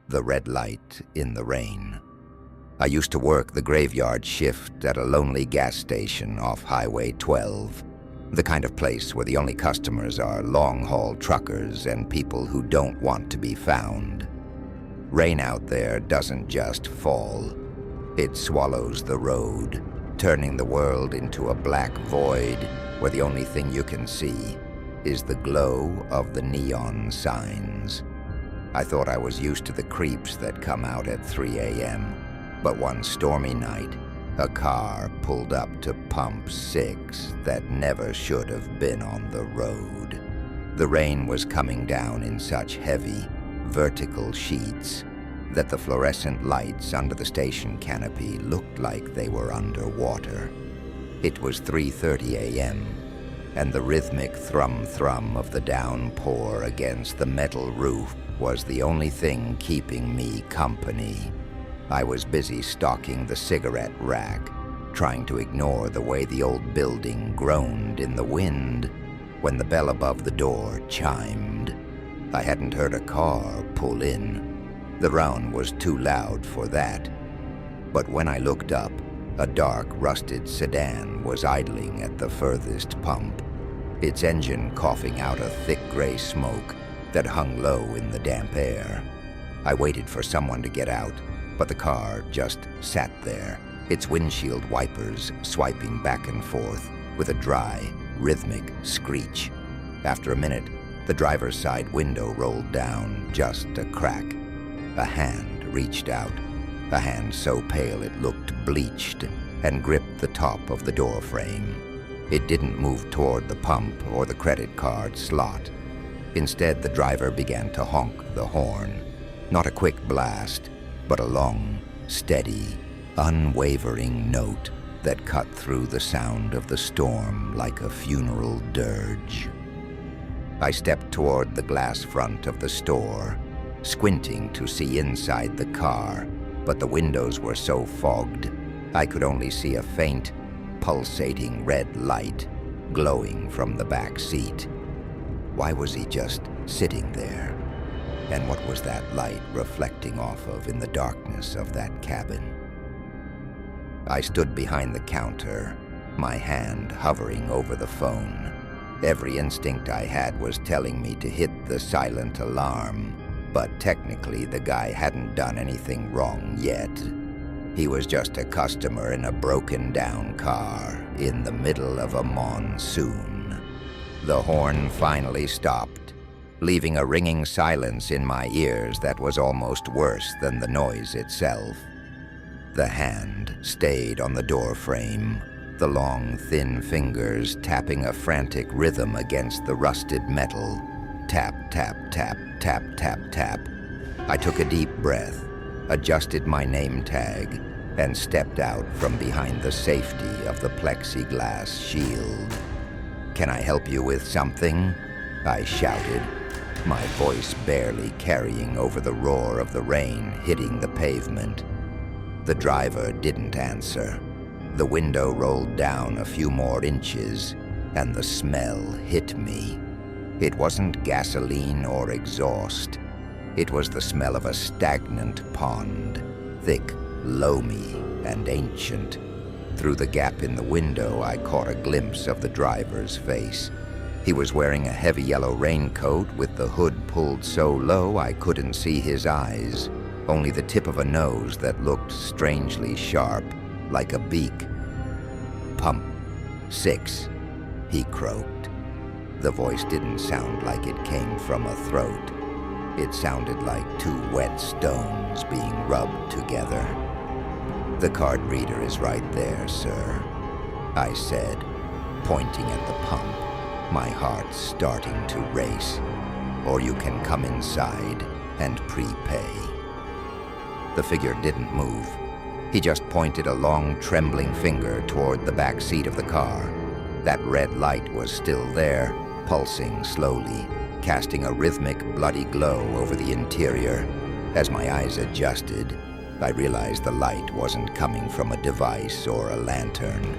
The red light in the rain. I used to work the graveyard shift at a lonely gas station off Highway 12, the kind of place where the only customers are long-haul truckers and people who don't want to be found. Rain out there doesn't just fall. It swallows the road, turning the world into a black void where the only thing you can see is the glow of the neon signs. I thought I was used to the creeps that come out at 3 a.m., but one stormy night, a car pulled up to pump 6 that never should have been on the road. The rain was coming down in such heavy, vertical sheets that the fluorescent lights under the station canopy looked like they were underwater. It was 3:30 a.m., and the rhythmic thrum-thrum of the downpour against the metal roof was the only thing keeping me company. I was busy stocking the cigarette rack, trying to ignore the way the old building groaned in the wind, when the bell above the door chimed. I hadn't heard a car pull in. The round was too loud for that. But when I looked up, a dark, rusted sedan was idling at the furthest pump, its engine coughing out a thick gray smoke that hung low in the damp air. I waited for someone to get out, but the car just sat there, its windshield wipers swiping back and forth with a dry, rhythmic screech. After a minute, the driver's side window rolled down just a crack. A hand reached out, a hand so pale it looked bleached, and gripped the top of the door frame. It didn't move toward the pump or the credit card slot. Instead, the driver began to honk the horn. Not a quick blast, but a long, steady, unwavering note that cut through the sound of the storm like a funeral dirge. I stepped toward the glass front of the store, squinting to see inside the car, but the windows were so fogged, I could only see a faint, pulsating red light glowing from the back seat. Why was he just sitting there? And what was that light reflecting off of in the darkness of that cabin? I stood behind the counter, my hand hovering over the phone. Every instinct I had was telling me to hit the silent alarm, but technically the guy hadn't done anything wrong yet. He was just a customer in a broken-down car in the middle of a monsoon. The horn finally stopped, leaving a ringing silence in my ears that was almost worse than the noise itself. The hand stayed on the door frame, the long, thin fingers tapping a frantic rhythm against the rusted metal. Tap, tap, tap, tap, tap, tap. I took a deep breath, adjusted my name tag, and stepped out from behind the safety of the plexiglass shield. "Can I help you with something?" I shouted, my voice barely carrying over the roar of the rain hitting the pavement. The driver didn't answer. The window rolled down a few more inches, and the smell hit me. It wasn't gasoline or exhaust. It was the smell of a stagnant pond, thick, loamy, and ancient. Through the gap in the window, I caught a glimpse of the driver's face. He was wearing a heavy yellow raincoat with the hood pulled so low I couldn't see his eyes, only the tip of a nose that looked strangely sharp, like a beak. "Pump 6, he croaked. The voice didn't sound like it came from a throat. It sounded like two wet stones being rubbed together. "The card reader is right there, sir," I said, pointing at the pump, my heart starting to race. "Or you can come inside and prepay." The figure didn't move. He just pointed a long, trembling finger toward the back seat of the car. That red light was still there, pulsing slowly, casting a rhythmic, bloody glow over the interior. As my eyes adjusted, I realized the light wasn't coming from a device or a lantern.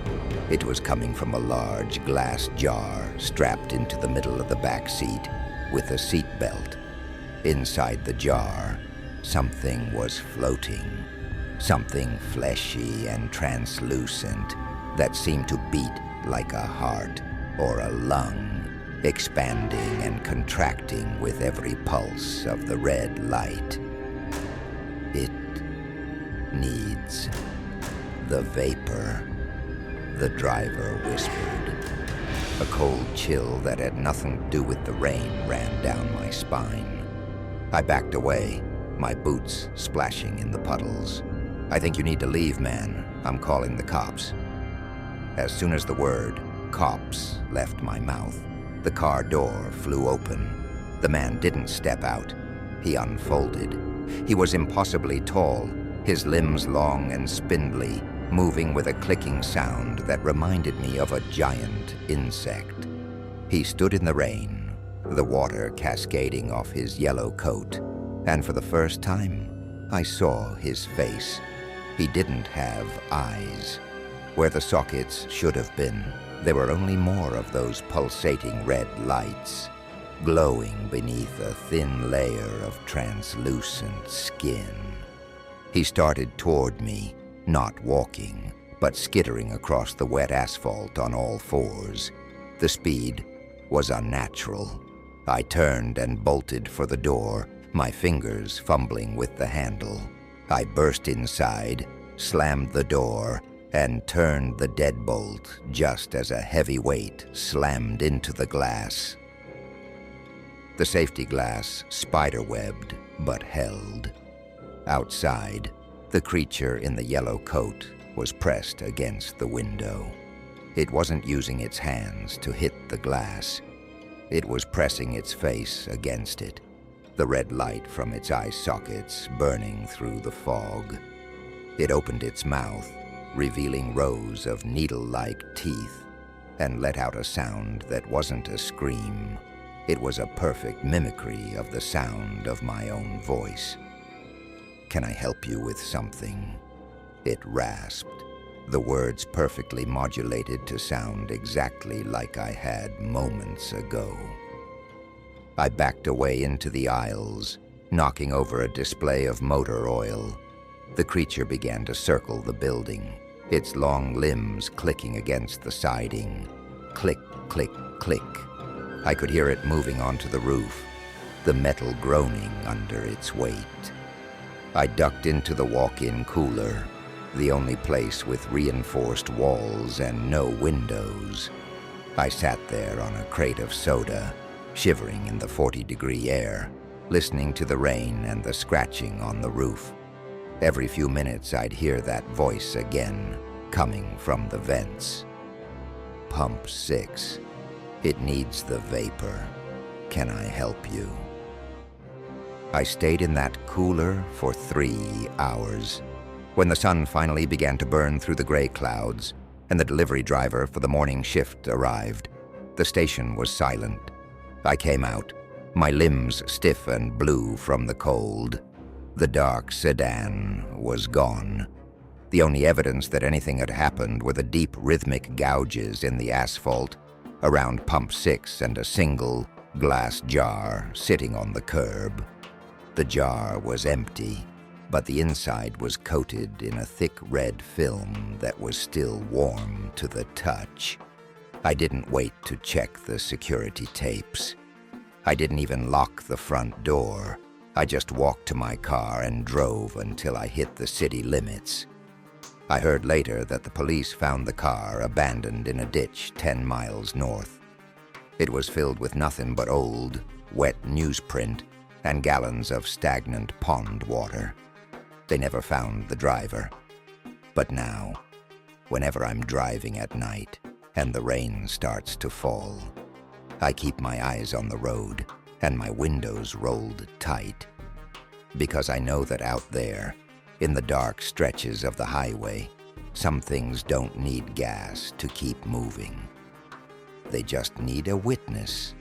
It was coming from a large glass jar strapped into the middle of the back seat with a seat belt. Inside the jar, Something was floating. Something fleshy and translucent that seemed to beat like a heart or a lung, expanding and contracting with every pulse of the red light. It needs the vapor, the driver whispered. A cold chill that had nothing to do with the rain ran down my spine. I backed away, my boots splashing in the puddles. "I think you need to leave, man. I'm calling the cops." As soon as the word "cops" left my mouth, the car door flew open. The man didn't step out. He unfolded. He was impossibly tall, his limbs long and spindly, moving with a clicking sound that reminded me of a giant insect. He stood in the rain, the water cascading off his yellow coat, and for the first time, I saw his face. He didn't have eyes. Where the sockets should have been, there were only more of those pulsating red lights, glowing beneath a thin layer of translucent skin. He started toward me, not walking, but skittering across the wet asphalt on all fours. The speed was unnatural. I turned and bolted for the door, my fingers fumbling with the handle. I burst inside, slammed the door, and turned the deadbolt just as a heavy weight slammed into the glass. The safety glass spiderwebbed but held. Outside, the creature in the yellow coat was pressed against the window. It wasn't using its hands to hit the glass. It was pressing its face against it, the red light from its eye sockets burning through the fog. It opened its mouth, revealing rows of needle-like teeth, and let out a sound that wasn't a scream. It was a perfect mimicry of the sound of my own voice. "Can I help you with something?" It rasped, the words perfectly modulated to sound exactly like I had moments ago. I backed away into the aisles, knocking over a display of motor oil. The creature began to circle the building, its long limbs clicking against the siding. Click, click, click. I could hear it moving onto the roof, the metal groaning under its weight. I ducked into the walk-in cooler, the only place with reinforced walls and no windows. I sat there on a crate of soda, shivering in the 40-degree air, listening to the rain and the scratching on the roof. Every few minutes I'd hear that voice again, coming from the vents. "Pump 6. It needs the vapor. Can I help you?" I stayed in that cooler for 3 hours. When the sun finally began to burn through the gray clouds and the delivery driver for the morning shift arrived, the station was silent. I came out, my limbs stiff and blue from the cold. The dark sedan was gone. The only evidence that anything had happened were the deep rhythmic gouges in the asphalt around Pump 6 and a single glass jar sitting on the curb. The jar was empty, but the inside was coated in a thick red film that was still warm to the touch. I didn't wait to check the security tapes. I didn't even lock the front door. I just walked to my car and drove until I hit the city limits. I heard later that the police found the car abandoned in a ditch 10 miles north. It was filled with nothing but old, wet newsprint and gallons of stagnant pond water. They never found the driver. But now, whenever I'm driving at night and the rain starts to fall, I keep my eyes on the road and my windows rolled tight, because I know that out there, in the dark stretches of the highway, some things don't need gas to keep moving. They just need a witness.